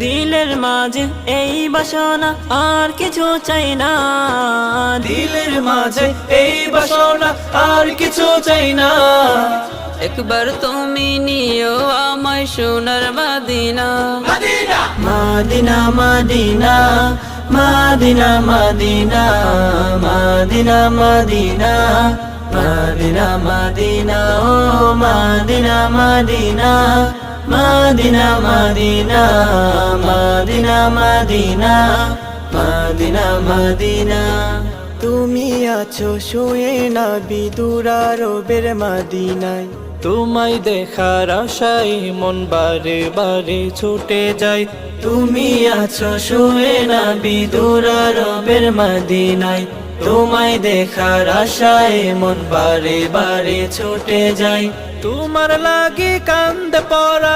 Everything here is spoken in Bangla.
দিলের মাঝে এই বাসনা আর কিছু চাই না, দিলের মাঝে এই বাসনা আর কিছু চাই না। একবার তুমি নিও আমায় সোনার মদিনা। মাদিনা মাদিনা মাদিনা মাদিনা মাদিনা মাদিনা মাদিনা মাদিনা ও মাদিনা মাদিনা মাদিনা মাদিনা মাদিনা মাদিনা মাদিনা মাদিনা। তুমি আছো শুয়ে না বিদুর আরবের মদিনায়, তোমায় দেখার আশায় মন বারে বারে ছুটে যায়। তুমি আছো শুয়ে না বিদুর আরবের মদিনায়, তোমায় দেখার আশায় মন বারে বারে ছুটে যায়। তোমার লাগি কান্দে পরাণ,